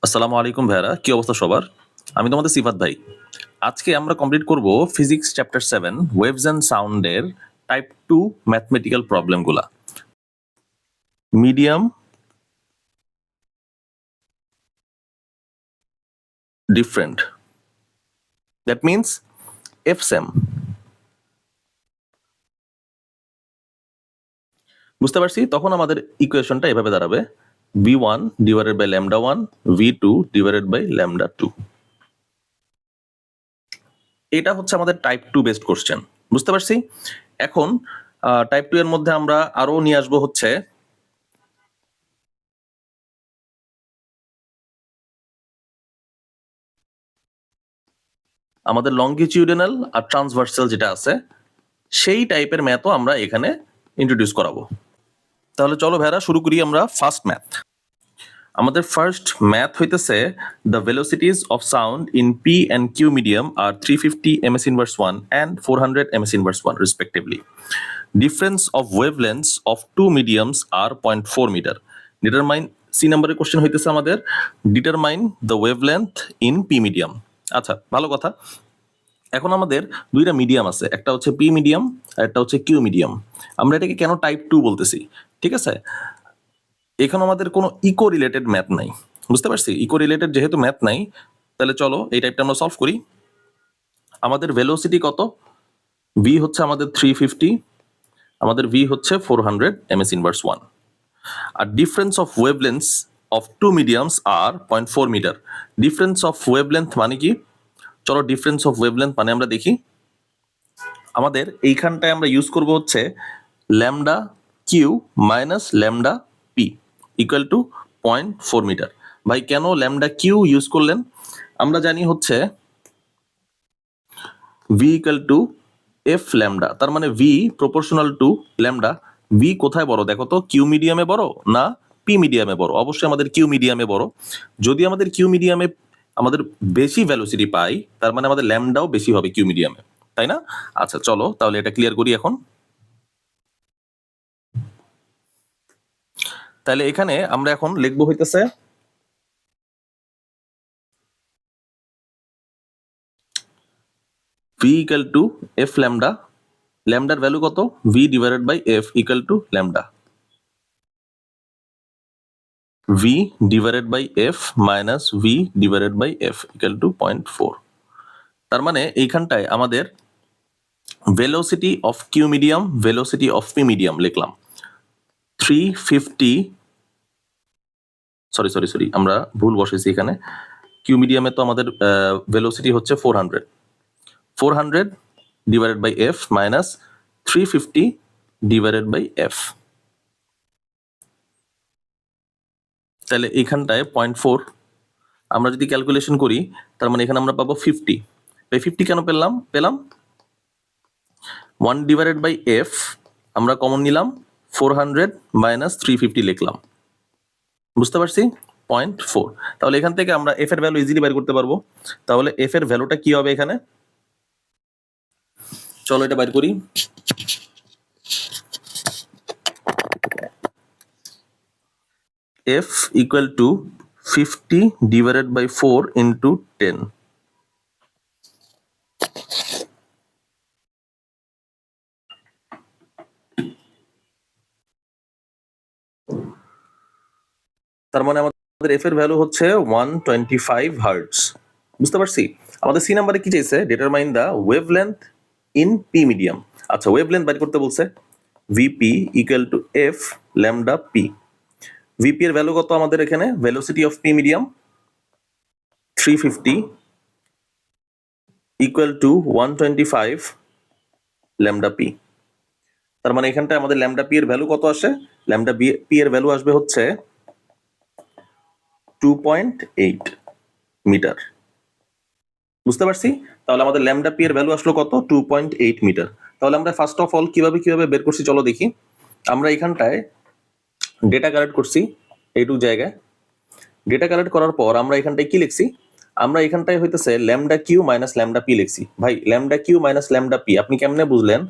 আসসালামু আলাইকুম ভাইয়ারা, কি অবস্থা সবার? আমি তোমাদের সিফাত ভাই। আজকে আমরা কমপ্লিট করব ফিজিক্স চ্যাপ্টার 7 ওয়েভস এন্ড সাউন্ডের টাইপ 2 ম্যাথমেটিক্যাল প্রবলেমগুলা। Medium different, that means F same. বুঝতে পারছি? তখন আমাদের ইকুয়েশনটা এভাবে দাঁড়াবে v1 divided by lambda 1 v2 divided by lambda 2। এটা হচ্ছে আমাদের টাইপ 2 বেসড কোশ্চেন। বুঝতে পারছি? এখন টাইপ 2 এর মধ্যে আমরা আরো নিয়ে আসবো হচ্ছে আমাদের লংগিটিউডিনাল আর ট্রান্সভার্সাল যেটা আছে সেই টাইপের ম্যাথও আমরা এখানে ইন্ট্রোডিউস করাবো। তাহলে চলো ভাইরা শুরু করি আমরা ফার্স্ট ম্যাথ। আমাদের ফার্স্ট ম্যাথ হইতেছে the velocities of sound in P and Q medium আর 350 ms inverse 1 and 400 ms inverse 1 respectively. Difference of wavelengths of two mediums are 0.4 meter. Determine C নাম্বারের কোশ্চেন হইতেছে আমাদের determine the wavelength in p medium. আচ্ছা, ভালো কথা। এখন আমাদের দুইটা মিডিয়াম আছে, একটা হচ্ছে পি মিডিয়াম আর একটা হচ্ছে কিউ মিডিয়াম। আমরা এটাকে কেন টাইপ 2 বলতেছি? ঠিক আছে, এখানে আমাদের কোনো ইকো রিলেটেড ম্যাথ নাই। বুঝতে পারছি? ইকো রিলেটেড যেহেতু ম্যাথ নাই, তাহলে চলো এই টাইপটা আমরা সলভ করি। আমাদের ভেলোসিটি কত? ভি হচ্ছে আমাদের 350, আমাদের ভি হচ্ছে 400 ms ইনভার্স 1, আর difference of wavelengths of two mediums আর 0.4 মিটার। ডিফারেন্স অফ ওয়েভলেন্থ মানে কি? চলো ডিফারেন্স অফ ওয়েভলেন্থ মানে আমরা দেখি। আমাদের এইখানটায় আমরা ইউজ করব হচ্ছে lambda q minus lambda p equal to 0.4 metre. ভাই কেন ল্যামডা কিউ ইউজ করলেন? আমরা জানি হচ্ছে v equal to F lambda, তার মানে v proportional to lambda. V কোথায় বড় দেখো তো, কিউ মিডিয়ামে বড় না পি মিডিয়ামে বড়? অবশ্যই আমাদের কিউ মিডিয়ামে বড়। যদি আমাদের কিউ মিডিয়ামে আমাদের বেশি ভ্যালোসিটি পাই, তার মানে আমাদের ল্যামডাও বেশি হবে কিউ মিডিয়ামে, তাই না? আচ্ছা চলো তাহলে এটা ক্লিয়ার করি এখন। তাহলে এখানে আমরা এখন লিখবো হইতেছে V equal to F lambda. ল্যামডার ভ্যালু কত? V divided by F equal to lambda. V divided by F minus V divided by F equal to 0.4। তার মানে এইখানটায় আমাদের velocity of Q medium, velocity of P medium লিখলাম 350, sorry আমরা ভুল বসেছি এখানে। কিউ মিডিয়ামে তো আমাদের ভেলোসিটি হচ্ছে 400 divided by F minus 350 divided by f. তাহলে এইখানটায় 0.4 আমরা যদি ক্যালকুলেশন করি, তার মানে এখানে আমরা পাবো 50। এই 50 কেন পেলাম 1 ডিভাইডেড বাই এফ আমরা কমন নিলাম, 400 মাইনাস 350 লিখলাম। বুঝতে পারছি? 0.4। তাহলে এখান থেকে আমরা এফ এর ভ্যালু ইজিলি বের করতে পারবো। তাহলে এফ এর ভ্যালুটা কি হবে এখানে? চলো এটা বের করি। F equal to 50 divided by 4 into 10। তার মানে আমাদের এফ এর ভ্যালু হচ্ছে 125 হার্টজ। বুঝতে পারছি? আমাদের সি নাম্বারে কি চাইছে? Determine the wavelength in p medium. আচ্ছা, ওয়েভলেন্থ বের করতে বলছে। V p equal to F lambda p. V p এর ভ্যালু কত আমাদের এখানে? Velocity of P medium 350 equal to 125 lambda p. তার মানে এখানটায় আমাদের ল্যামডা পি এর ভ্যালু কত আসে? ল্যামডা পি এর ভ্যালু আসবে হচ্ছে 2.8 মিটার। বুঝতে পারছি? তাহলে আমাদের ল্যামডা পি এর ভ্যালু আসলো কত? 2.8 মিটার। তাহলে আমরা ফার্স্ট অফ অল কিভাবে বের করছি চলো দেখি। আমরা এখানটায় ডেটা কালেক্ট করছি এইটুকু জায়গায়। ডেটা কালেক্ট করার পর আমরা এখানটায় কি লিখছি? আমরা এখানটায় হইতেছে lambda q minus lambda p লিখছি। ভাই lambda q minus lambda p আপনি কেমনে বুঝলেন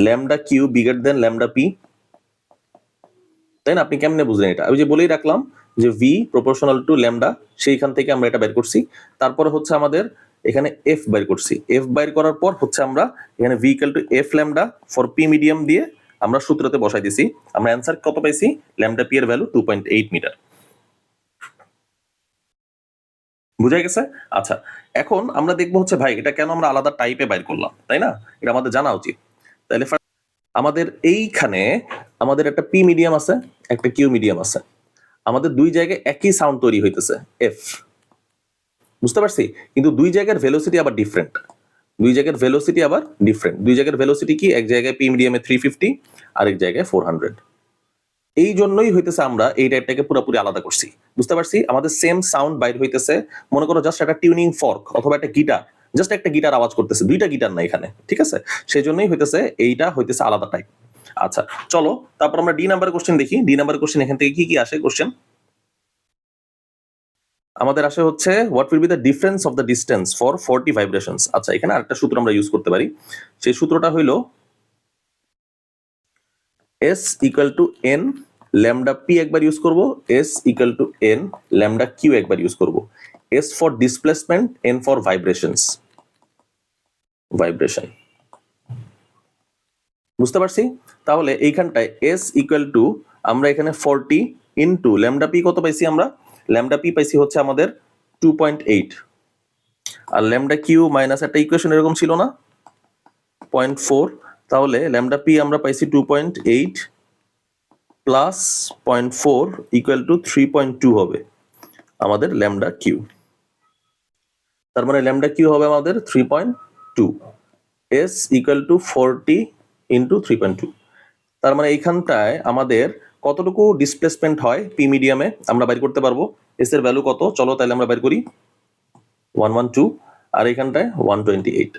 lambda q bigger than lambda p? তাই না? আপনি কেমনে বুঝলেন এটা? ওই যে বলেই রাখলাম যে ভি প্রপোর্শনাল টু ল্যামডা, সেইখান থেকে আমরা এটা বের করছি। তারপরে হচ্ছে আমাদের এখানে এফ বের করছি। এফ বের করার পর হচ্ছে আমরা এখানে V equal to F lambda for P medium দিয়ে আমরা সূত্রতে বসাই দিছি। আমরা অ্যান্সার কত পাইছি? ল্যামডা পি এর ভ্যালু 2.8 মিটার। বুঝা গেছে? আচ্ছা, এখন আমরা দেখবো হচ্ছে ভাই এটা কেন আমরা আলাদা টাইপে বাইর করলাম, তাই না? এটা আমাদের জানা উচিত। তাহলে আমাদের এইখানে আমাদের একটা পি মিডিয়াম আছে, একটা কিউ মিডিয়াম আছে। আমাদের দুই জায়গায় একই সাউন্ড তৈরি হইতেছে এফ, বুঝতে পারছি? কিন্তু দুই জায়গার ভেলোসিটি আবার ডিফারেন্ট। দুই জায়গার ভেলোসিটি আবার ডিফারেন্ট। দুই জায়গার ভেলোসিটি কি? এক জায়গায় পি মিডিয়ামে 350, আরেক জায়গায় 400। এই জন্যই হইতেছে আমরা এই টাইপটাকে পুরোপুরি আলাদা করছি। বুঝতে পারছি? আমাদের সেম সাউন্ড বাইর হইতেছে, মনে করো জাস্ট একটা টিউনিং ফর্ক অথবা একটা গিটার, জাস্ট একটা গিটার আওয়াজ করতেছে, দুইটা গিটার না এখানে, ঠিক আছে? সেই জন্যই হইতেছে এইটা হইতেছে আলাদা টাইপ। আচ্ছা চলো তারপর আমরা ডি নাম্বার কোশ্চেন দেখি। ডি নাম্বার কোশ্চেন এখান থেকে কি কি আসে কোশ্চেন? আমাদের আসে হচ্ছে what will be the difference of the distance for 40 vibrations. আচ্ছা, এখানে আরেকটা সূত্র আমরা ইউজ করতে পারি। সেই সূত্রটা হইলো s equal to n lambda p একবার ইউজ করব, s equal to n lambda q একবার ইউজ করব। S for displacement, n for vibrations, vibration. বুঝতে পারছি? তাহলে এইখানটায় এস ইকুয়াল টু আমরা এখানে 40 ইন্টু ল্যামডা পি কত পাইছি আমরা? ল্যামডা পি পাইছি হচ্ছে আমাদের 2.8, আর ল্যামডা কিউ মাইনাস একটা ইকুয়েশন এরকম ছিল না 0.4। তাহলে ল্যামডা পি আমরা পাইছি 2.8 প্লাস 0.4 ইকুয়াল টু 3.2 হবে আমাদের ল্যামডা কিউ। তার মানে ল্যামডা কিউ হবে আমাদের 3.2, এস ইকুয়াল টু 40 ইন্টু 3.2। তার মানে এইখানটায় আমাদের কতটুকু ডিসপ্লেসমেন্ট হয় পি মিডিয়ামে আমরা বাইর করতে পারবো। এস এর ভ্যালু কত? চলো তাহলে আমরা বাইর করি 112, আর এইখানটায় 128।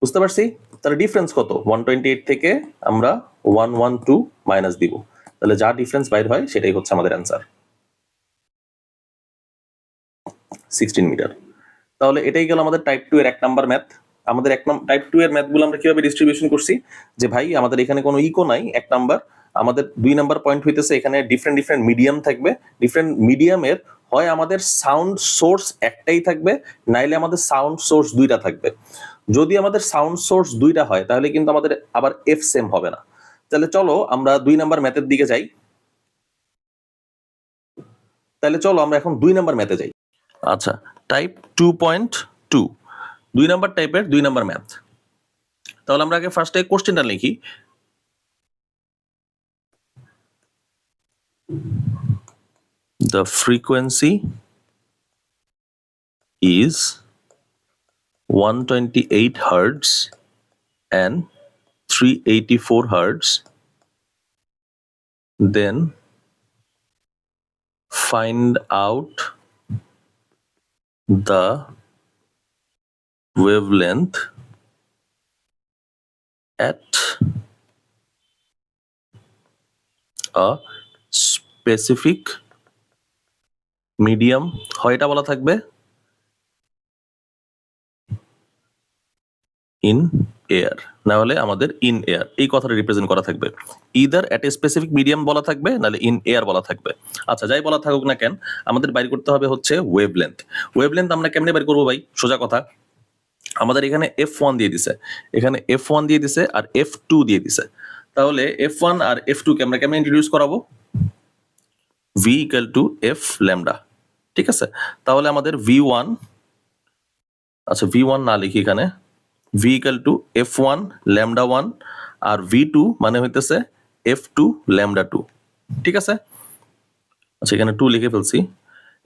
বুঝতে পারছি? তাহলে ডিফারেন্স কত? 128 থেকে আমরা 112 মাইনাস দিব, তাহলে যা ডিফারেন্স বাইর হয় সেটাই হচ্ছে আমাদের অ্যান্সার, 16 মিটার। তাহলে এটাই গেল আমাদের টাইপ 2 এর এক নাম্বার ম্যাথ। আমাদের টাইপ 2 এর ম্যাথগুলো আমরা কিভাবে ডিস্ট্রিবিউশন করছি যে ভাই আমাদের এখানে কোনো ইকো নাই, এক নাম্বার। আমাদের 2 নাম্বার পয়েন্ট হইতেছে এখানে ডিফারেন্ট ডিফারেন্ট মিডিয়াম থাকবে। ডিফারেন্ট মিডিয়ামের হয় আমাদের সাউন্ড সোর্স একটাই থাকবে, নাইলে আমাদের সাউন্ড সোর্স দুইটা থাকবে। যদি আমাদের সাউন্ড সোর্স দুইটা হয় তাহলে কিন্তু আমাদের আবার এফ সেম হবে না। তাহলে চলো আমরা 2 নাম্বার ম্যাথের দিকে যাই। তাহলে চলো আমরা এখন 2 নাম্বার ম্যাথে যাই। আচ্ছা, টাইপ 2.2, 2 নাম্বার টাইপের 2 নাম্বার ম্যাথ। তাহলে আমরা আগে ফার্স্টে কোশ্চেনটা লিখি। The frequency is 128 hertz and 384 hertz. Then find out the wavelength at a specific medium, হয় এটা বলা থাকবে ইন এয়ার, না হলে আমাদের ইন এয়ার, এই কথাটা রিপ্রেজেন্ট করা থাকবে। Either at a specific medium বলা থাকবে, নাহলে ইন এয়ার বলা থাকবে। আচ্ছা, যাই বলা থাকুক না কেন, আমাদের বাইর করতে হবে হচ্ছে ওয়েভলেন্থ। ওয়েভলেন্থ আমরা কেমনে বাইর করবো ভাই? সোজা কথা, আমাদের এখানে F1 দিয়ে দিছে, এখানে F1 দিয়ে দিছে, আর F2 দিয়ে দিছে। তাহলে F1 আর F2 কে আমরা কেমনে ইন্ট্রোডিউস করাবো? V equal to F lambda, ঠিক আছে? তাহলে আমাদের V1, আচ্ছা V1 না লিখি এখানে, V equal to F1 lambda 1 আর V2 মানে হইতেছে F2 ল্যামডা 2, ঠিক আছে? আচ্ছা, এখানে 2 লিখে ফেলছি।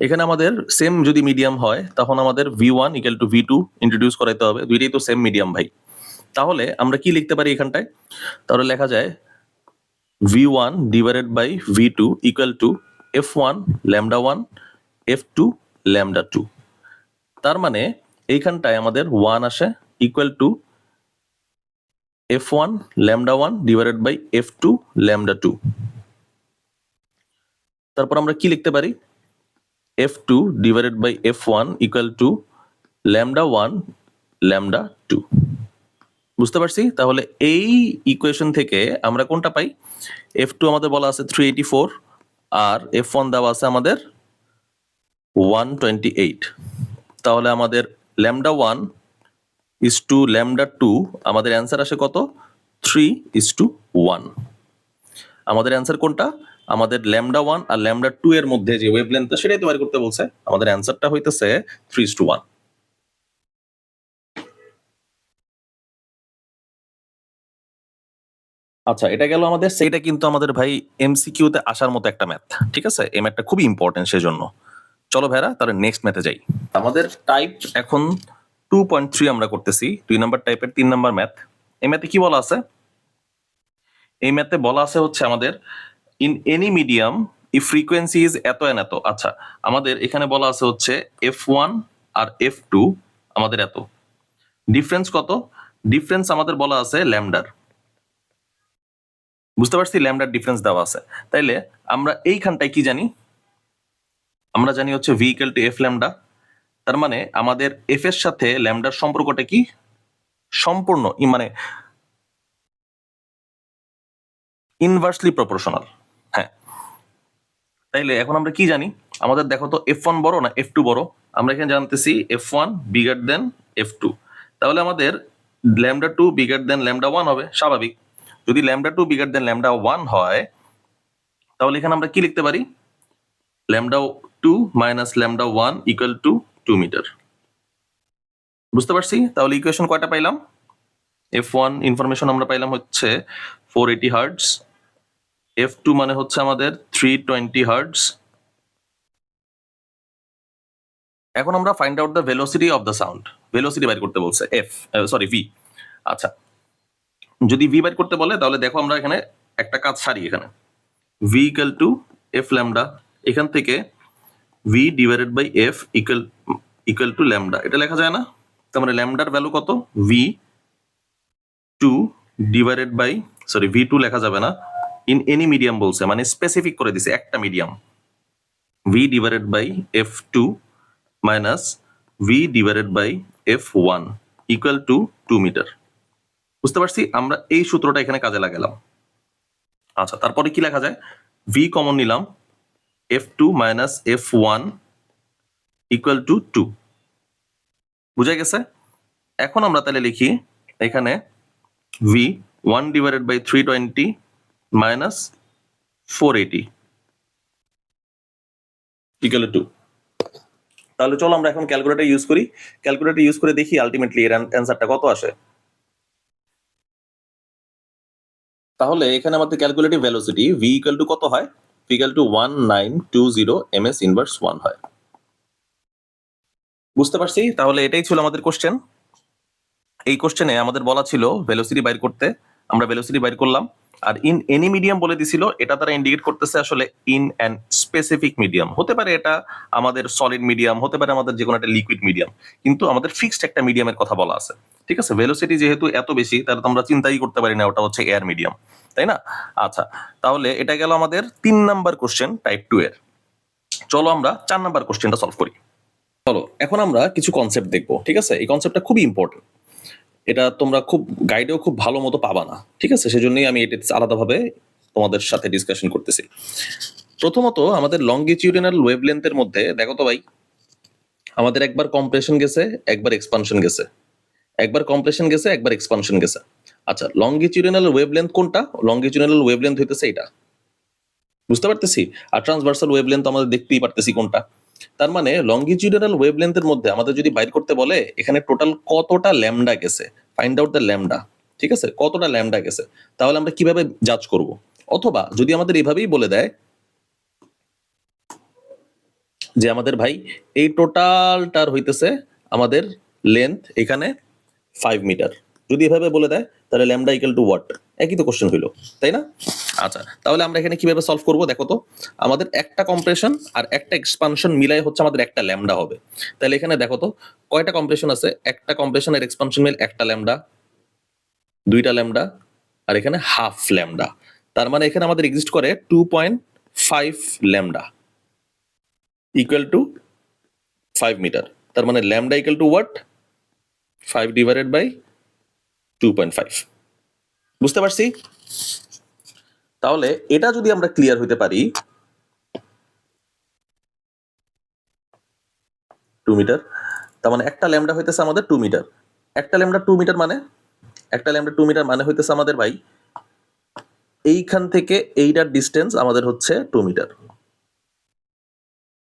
এখানে আমাদের সেম যদি মিডিয়াম হয় তখন আমাদের V1 equal to V2 introduce করাইতে হবে, দুইটাই তো সেম মিডিয়াম ভাই। তাহলে আমরা কি লিখতে পারি এখানটায়? তাহলে লেখা যায় V1 divided by V2 equal to F1 lambda 1 F2 lambda 2। তার মানে এইখানটায় আমাদের 1 আসে equal to F1 lambda 1 divided by F2 lambda 2। তারপর আমরা কি লিখতে পারি? F2 divided by F1 equal to lambda 1 lambda 2। বুঝতে পারছি? তাহলে এই ইকুয়েশন থেকে আমরা কোনটা পাই? F2 আমাদের বলা আছে 384, আর F1 দেওয়া আছে আমাদের 128। তাহলে আমাদের λ1 is to λ2 আমাদের অ্যান্সার আসে কত? 3:1। আমাদের অ্যান্সার কোনটা? আমাদের λ1 আর λ2 এর মধ্যে যে ওয়েভলেন্থ সেটাই তো বের করতে বলছে। আমাদের অ্যান্সারটা হইতেছে 3:1। আচ্ছা, এটা গেল আমাদের। সেইটা কিন্তু আমাদের ভাই এমসিকিউ তে আসার মতো একটা ম্যাথ, ঠিক আছে? এই ম্যাথটা খুবই ইম্পর্টেন্ট, সেজন্য চলো ভাইরা তাহলে নেক্সট ম্যাথে যাই। আমাদের টাইপ এখন 2.3 আমরা করতেছি, 2 নাম্বার টাইপের 3 নাম্বার ম্যাথ। এই ম্যাথে কি বলা আছে? এই ম্যাথে বলা আছে হচ্ছে আমাদের in any medium if frequency is এত এন এত। আচ্ছা, আমাদের এখানে বলা আছে হচ্ছে F1 আর F2 আমাদের এত। ডিফারেন্স কত? ডিফারেন্স আমাদের বলা আছে ল্যামডার। বুঝতে পারছি, ল্যামডার ডিফারেন্স দেওয়া আছে। তাইলে আমরা এইখানটায় কি জানি? আমরা জানি হচ্ছে v equal to f lambda. তার মানে আমাদের f এর সাথে ল্যামডার সম্পর্কটা কি? সম্পূর্ণ মানে ইনভার্সলি প্রপোর্শনাল। হ্যাঁ, তাইলে এখন আমরা কি জানি? আমাদের দেখো তো F1 বড় না F2 বড়? আমরা এখানে জানতেছি F1 বিগার দেন F2। তাহলে আমাদের λ2 বিগার দেন λ1 হবে, স্বাভাবিক। যদি λ2 বিগার দেন λ1 হয়, তাহলে এখানে আমরা কি লিখতে পারি? λ2 মাইনাস λ1 ইকুয়াল টু 2 মিটার। বুঝতে পারছি? তাহলে ইকুয়েশন কয়টা পাইলাম? F1 ইনফরমেশন আমরা পাইলাম হচ্ছে 480 হার্টজ, F2 মানে হচ্ছে আমাদের 320 হার্টজ। এখন আমরা find out the velocity of the sound. Velocity বাইর করতে বলছে v। আচ্ছা, যদি v বাইর করতে বলে তাহলে দেখো আমরা এখানে একটা কাজ সারি। এখানে v equal to f lambda, এখান থেকে v divided by f equal to lambda, এটা লেখা যায় না? তার মানে ল্যামডার ভ্যালু কত? v2 ডিভাইডেড বাই v2 লেখা যাবে না, ইন এনি মিডিয়াম বলছে, মানে স্পেসিফিক করে দিছে একটা medium. v divided by f2 minus v divided by f1 equal to 2 metre. বুঝতে পারছি? আমরা এই সূত্রটা এখানে কাজে লাগালাম। আচ্ছা, তারপরে কি লেখা যায়? v কমন নিলাম, f2 minus f1 equal to 2। বুঝা গেছে? এখন আমরা তাহলে লিখি এখানে v 1 divided by 320 minus 480 equal to 2। তাহলে চলো আমরা এখন ক্যালকুলেটর ইউজ করি। ক্যালকুলেটর ইউজ করে দেখি আলটিমেটলি এর অ্যান্সারটা কত আসে। তাহলে এখানে আমাদের calculative velocity v equal to কত হয়? v equal two 1920 ms inverse 1 হয়। বুঝতে পারছি? তাহলে এটাই ছিল আমাদের কোশ্চেন। এই কোশ্চেনে আমাদের বলা ছিল ভেলোসিটি বাইর করতে, আমরা ভেলোসিটি বাইর করলাম। আর ইন এনি মিডিয়াম বলে দিছিল, এটা তারা ইন্ডিকেট করতেছে আসলে ইন অ্যান স্পেসিফিক মিডিয়াম। হতে পারে এটা আমাদের সলিড মিডিয়াম, হতে পারে আমাদের যে কোনো একটা লিকুইড মিডিয়াম, কিন্তু আমাদের ফিক্সড একটা মিডিয়ামের কথা বলা আছে। ঠিক আছে, ভেলোসিটি যেহেতু এত বেশি, তাহলে তো আমরা চিন্তাই করতে পারি না ওটা হচ্ছে এয়ার মিডিয়াম, তাই না? আচ্ছা, তাহলে এটা গেল আমাদের 3 নাম্বার কোশ্চেন টাইপ 2 এর। চলো আমরা 4 নাম্বার কোশ্চেনটা সলভ করি। চলো এখন আমরা কিছু কনসেপ্ট দেখবো, ঠিক আছে? এই কনসেপ্টটা খুবই ইম্পর্টেন্ট, এটা তোমরা খুব গাইডেও খুব ভালো মতো পাবা না, ঠিক আছে? সেজন্যই আমি এটা আলাদাভাবে তোমাদের সাথে ডিসকাশন করতেছি। প্রথমত আমাদের লংগিটিউডিনাল ওয়েভলেন্থের মধ্যে দেখো তো ভাই, আমাদের একবার কম্প্রেশন গেছে, একবার এক্সপানশন গেছে, একবার কম্প্রেশন গেছে, একবার এক্সপানশন গেছে। আচ্ছা, লংগিটিউডিনাল ওয়েভলেন্থ কোনটা? লংগিটিউডিনাল ওয়েভলেন্থ হইতেছে এটা, বুঝতে পারতেছি। আর ট্রান্সভার্সাল ওয়েভলেন্থ আমাদের দেখতেই পারতেছি কোনটা। তার মানে লংগিটিউডিনাল ওয়েভলেন্থের মধ্যে আমাদের যদি বাইর করতে বলে এখানে টোটাল কতটা ল্যামডা গেছে, ফাইন্ড আউট দ্য ল্যামডা, ঠিক আছে? কতটা ল্যামডা গেছে, তাহলে আমরা কিভাবে জাজ করব? অথবা যদি আমাদের এভাবেই বলে দেয় যে আমাদের ভাই এই টোটালটার হইতেছে আমাদের লেন্থ এখানে 5 মিটার, যদি এভাবে বলে দেয় তাহলে ল্যামডা ইকুয়াল টু হোয়াট? একই তো কোশ্চেন হইলো, তাই না? আচ্ছা, তাহলে আমরা এখানে কিভাবে সলভ করব দেখো তো। আমাদের একটা কম্প্রেশন আর একটা এক্সপানশন মিলাই হচ্ছে আমাদের একটা ল্যামডা হবে। তাহলে এখানে দেখো তো কয়টা কম্প্রেশন আছে? একটা কম্প্রেশন আর এক্সপানশন মিল একটা ল্যামডা, দুইটা ল্যামডা, আর এখানে হাফ ল্যামডা। তার মানে এখানে আমাদের এক্সিস্ট করে 2.5 ল্যামডা ইকুয়াল টু 5 মিটার। তার মানে lambda equal to what? 5 divided by 2.5। বুঝতে পারছি? তাহলে এটা যদি আমরা ক্লিয়ার হইতে পারি, 2 মিটার। তার মানে একটা ল্যামডা হইতেছে আমাদের 2 মিটার। একটা ল্যামডা 2 মিটার মানে হইতেছে আমাদের ভাই এইখান থেকে এইটার ডিস্টেন্স আমাদের হচ্ছে 2 মিটার।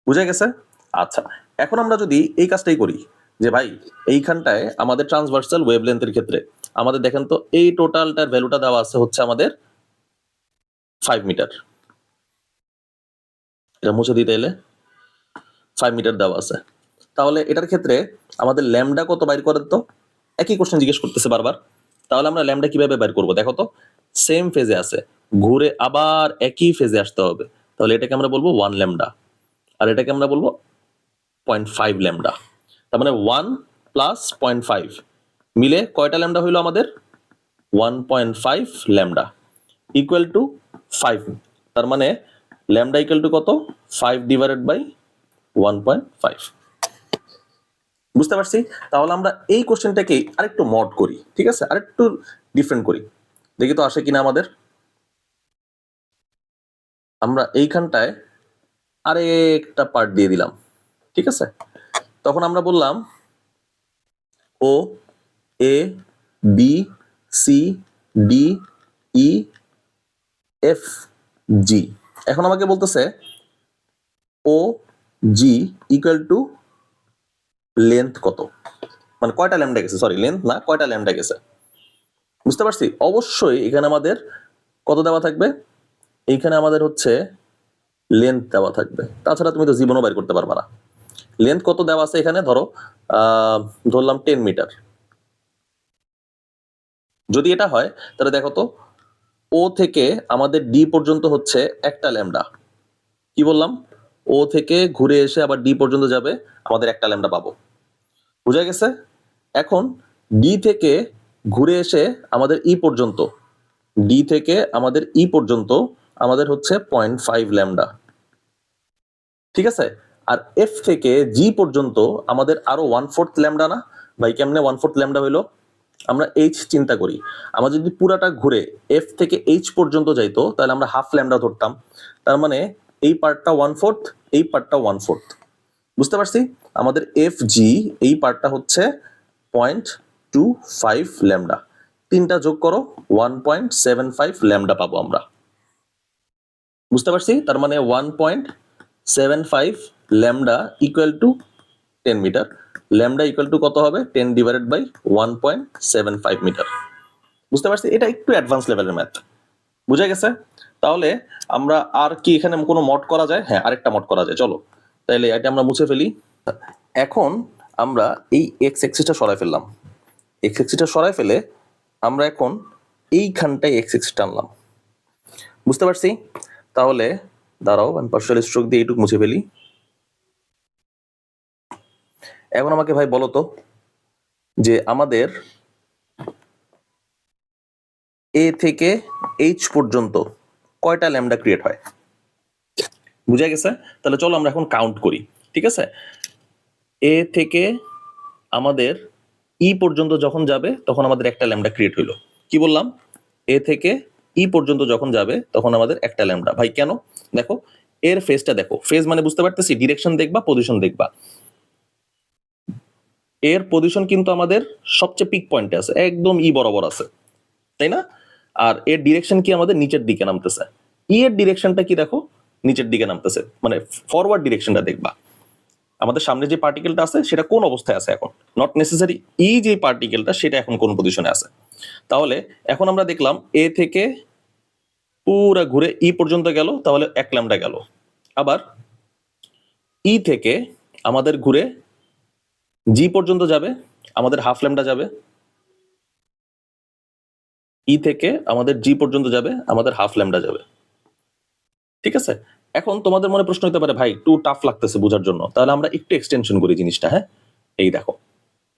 বুঝা গেছে? আচ্ছা, এখন আমরা যদি এই কাজটাই করি যে ভাই এইখানটায় আমাদের ট্রান্সভার্সাল ওয়েভলেন্থের ক্ষেত্রে আমাদের দেখেন তো এই টোটালটার ভ্যালুটা দেওয়া আছে হচ্ছে আমাদের 5 মিটার। এটা মুছে দিতে এলে 5 মিটার দেওয়া আছে। তাহলে এটার ক্ষেত্রে আমাদের ল্যামডা কত বাইর করেন তো? একই কোশ্চেন জিজ্ঞেস করতেছে বারবার। তাহলে আমরা ল্যামডা কিভাবে বাইর করব? দেখো তো, সেম ফেজে আছে, ঘুরে আবার একই ফেজে আসতে হবে। তাহলে এটাকে আমরা বলবো 1 ল্যামডা, আর এটাকে আমরা বলবো 0.5 ল্যামডা। তার মানে 1 প্লাস 0.5 মিলে কয়টা ল্যামডা হইলো আমাদের? 1.5 ল্যামডা ইকুয়াল টু 5। তার মানে ল্যামডা ইকুয়াল টু কত? 5 ডিভাইডেড বাই 1.5। বুঝতে পারছি? তাহলে আমরা এই কোশ্চেনটাকে আরেকটু মড করি, ঠিক আছে, আরেকটু ডিফারেন্ট করি, দেখি তো আসে কিনা আমাদের। আমরা এইখানটায় আরেকটা পার্ট দিয়ে দিলাম, ঠিক আছে। তখন আমরা বললাম O A B C D E F G. এখন আমাকে বলতেছে O G equal to length কত, মানে কয়টা ল্যামডা গেছে, সরি লেন্থ না, কয়টা ল্যামডা গেছে। বুঝতে পারছি? অবশ্যই এখানে আমাদের কত দেওয়া থাকবে? এইখানে আমাদের হচ্ছে লেন্থ দেওয়া থাকবে, তাছাড়া তুমি তো জীবনও বাইর করতে পারবা না। লেন্থ কত দেওয়া আছে এখানে? ধরো ধরলাম 10 মিটার। যদি এটা হয় তাহলে দেখো তো, ও থেকে আমাদের ডি পর্যন্ত হচ্ছে একটা ল্যামডা। কি বললাম? ও থেকে ঘুরে এসে আবার ডি পর্যন্ত যাবে, আমাদের একটা ল্যামডা পাবো। বুঝা গেছে? এখন ডি থেকে ঘুরে এসে আমাদের ই পর্যন্ত, ডি থেকে আমাদের ই পর্যন্ত আমাদের হচ্ছে 0.5 ল্যামডা, ঠিক আছে। আর এফ থেকে জি পর্যন্ত আমাদের আরো 1/4 ল্যামডা না ভাই? কেমনে 1/4 ল্যামডা হইলো? আমরা এইচ চিন্তা করি, আমরা যদি পুরাটা ঘুরে এফ থেকে এইচ পর্যন্ত যাইতো তাহলে আমরা হাফ ল্যামডা ধরতাম। তার মানে এই পার্টটা 1/4, এই পার্টটা 1/4। বুঝতে পারছি? আমাদের এফ জি এই পার্টটা হচ্ছে 0.25 ল্যামডা। তিনটা যোগ করো, 1.75 ল্যামডা পাবো আমরা। বুঝতে পারছি? তার মানে 1.75 lambda equal to 10 metre. Lambda equal to কত হবে? 10 ডিভাইডেড বাই 1.75 মিটার। বুঝতে পারছি? এটা একটু অ্যাডভান্স লেভেলের ম্যাথ। বুঝা গেছে? তাহলে আমরা আর কি এখানে কোনো মড করা যায়? হ্যাঁ, আরেকটা মড করা যায়, চলো তাইলে এটা আমরা মুছে ফেলি। এখন আমরা এই এক্স এক্সিসটা সরাই ফেললাম। এক্স এক্সিসটা সরাই ফেলে আমরা এখন এইখানটায় এক্স এক্সিস টানলাম। বুঝতে পারছি? তাহলে দাঁড়াও, আমি পার্শিয়াল স্ট্রোক দিয়ে এইটুকু মুছে ফেলি। এখন আমাকে ভাই বলো তো যে আমাদের এ থেকে এইচ পর্যন্ত কয়টা ল্যামডা ক্রিয়েট হয়? বুঝা গেছে? তাহলে চলো আমরা এখন কাউন্ট করি, ঠিক আছে। এ থেকে আমাদের ই পর্যন্ত যখন যাবে তখন আমাদের একটা ল্যামডা ক্রিয়েট হইলো। কি বললাম? এ থেকে ই পর্যন্ত যখন যাবে তখন আমাদের একটা ল্যামডা। ভাই কেন? দেখো এর ফেজটা দেখো, ফেজ মানে বুঝতে পারতেছি, ডিরেকশন দেখবা, পজিশন দেখবা। এর পজিশন কিন্তু আমাদের সবচেয়ে পিক পয়েন্টে আছে, একদম ই বরাবর আছে, তাই না? আর এর ডিরেকশন কি? আমাদের নিচের দিকে নামতেছে। ই এর ডিরেকশনটা কি? দেখো নিচের দিকে নামতেছে, মানে ফরওয়ার্ড ডিরেকশনটা দেখবা। আমাদের সামনে যে পার্টিকেলটা আছে সেটা কোন অবস্থায় আছে এখন? নট নেসেসারি ই যে পার্টিকেলটা সেটা এখন কোন পজিশনে আছে। তাহলে এখন আমরা দেখলাম এ থেকে পুরা ঘুরে ই পর্যন্ত গেল, তাহলে 1 ল্যামডা গেল। আবার ই থেকে আমাদের ঘুরে জি পর্যন্ত যাবে, আমাদের হাফ ল্যামডা যাবে। ই থেকে আমাদের জি পর্যন্ত যাবে, আমাদের হাফ ল্যামডা যাবে, ঠিক আছে। এখন তোমাদের মনে প্রশ্ন হতে পারে, ভাই একটু টাফ লাগতেছে বোঝার জন্য, তাহলে আমরা একটু এক্সটেনশন করি জিনিসটা। হ্যাঁ, এই দেখো,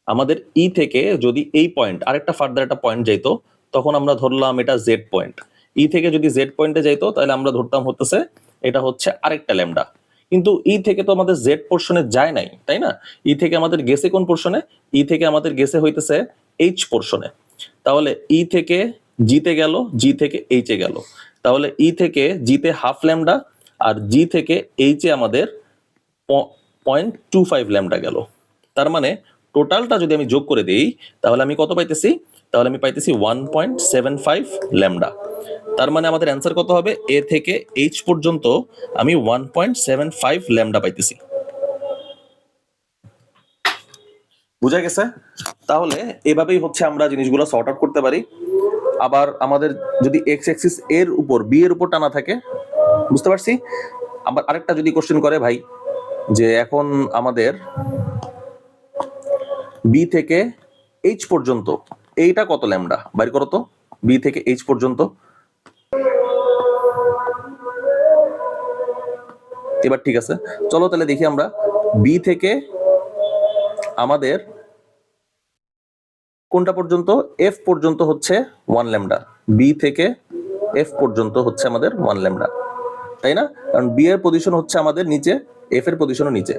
আমাদের ই থেকে যদি এই পয়েন্ট আরেকটা ফার্দার একটা পয়েন্ট যাইতো তখন আমরা ধরলাম এটা জেড পয়েন্ট। ই থেকে যদি জেড পয়েন্টে যাইতো তাহলে আমরা ধরতাম হতেছে এটা হচ্ছে আরেকটা ল্যামডা। কিন্তু ই থেকে তো আমাদের জেড পোর্শনে যায় নাই, তাই না? ই থেকে আমাদের গেছে কোন পোর্শনে? ই থেকে আমাদের গেছে হইতেছে এইচ পোর্শনে। তাহলে ই থেকে জিতে গেল, জি থেকে এইচে গেল। তাহলে ই থেকে জিতে হাফ ল্যামডা আর জি থেকে এইচে আমাদের 0.25 ল্যামডা গেল। তার মানে টোটালটা যদি আমি যোগ করে দেই তাহলে আমি কত পাইতেছি? তাহলে আমি পাইতেছি 1.75 ল্যামডা। তার মানে আমাদের অ্যান্সার কত হবে? এ থেকে এইচ পর্যন্ত আমি 1.75 ল্যামডা পাইতেছি। বুঝা গেছে? তাহলে এভাবেই হচ্ছে আমরা জিনিসগুলো সর্ট আউট করতে পারি। আবার আমাদের যদি এক্স অ্যাক্সিস এর উপর বি এর উপর টানা থাকে, বুঝতে পারছি? আবার আরেকটা যদি কোশ্চেন করে ভাই যে এখন আমাদের বি থেকে এইচ পর্যন্ত এইটা কত ল্যামডা, বাইর করো তো। বি থেকে এইচ পর্যন্ত, এবার ঠিক আছে, চলো তাহলে দেখি আমরা বি থেকে আমাদের কোনটা পর্যন্ত? এফ পর্যন্ত হচ্ছে 1 ল্যামডা। বি থেকে এফ পর্যন্ত হচ্ছে আমাদের 1 ল্যামডা, তাই না? কারণ বি এর পজিশন হচ্ছে আমাদের নিচে, এফ এর পজিশনও নিচে।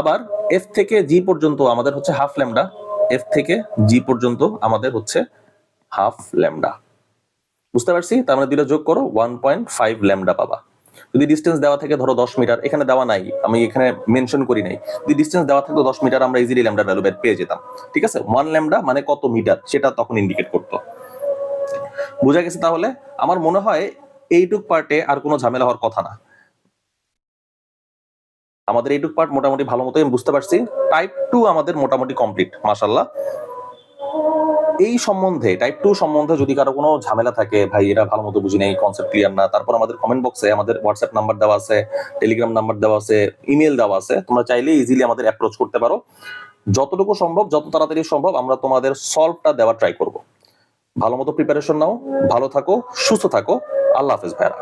আবার এফ থেকে জি পর্যন্ত আমাদের হচ্ছে হাফ ল্যামডা। এফ থেকে জি পর্যন্ত আমাদের হচ্ছে হাফ ল্যামডা। বুঝতে পারছি? তার মানে দুইটা যোগ করো, 1.5 ল্যামডা পাবা। যদি ডিস্টেন্স দেওয়া থাকে ধরো 10 মিটার, এখানে দেওয়া নাই, আমি এখানে মেনশন করি নাই। যদি ডিস্টেন্স দেওয়া থাকতো 10 মিটার, আমরা ইজিলি ল্যামডার ভ্যালু বের পেয়ে যেতাম। ঠিক আছে, 1 ল্যামডা মানে কত মিটার সেটা তখন ইন্ডিকেট করতো। বোঝা গেছে? তাহলে আমার মনে হয় এইটুক পার্টে আর কোনো ঝামেলা হওয়ার কথা না। আমাদের এইটুক পার্ট মোটামুটি ভালো মতো আমি বুঝতে পারছি। টাইপ 2 আমাদের মোটামুটি কমপ্লিট, মাশাআল্লাহ। এই সম্বন্ধে, টাইপ 2 সম্বন্ধে যদি কারো কোনো ঝামেলা থাকে, ভাই এটা ভালো মতো বুঝি নাই, কনসেপ্ট ক্লিয়ার না, তারপর আমাদের কমেন্ট বক্সে আমাদের হোয়াটসঅ্যাপ নাম্বার দেওয়া আছে, টেলিগ্রাম নাম্বার দেওয়া আছে, ইমেল দেওয়া আছে, তোমরা চাইলে ইজিলি আমাদের অ্যাপ্রোচ করতে পারো। যতটুকু সম্ভব, যত তাড়াতাড়ি সম্ভব আমরা তোমাদের সলভটা দেওয়ার ট্রাই করব। ভালো মতো প্রিপারেশন নাও, ভালো থাকো, সুস্থ থাকো। আল্লাহ হাফেজ ভাইরা।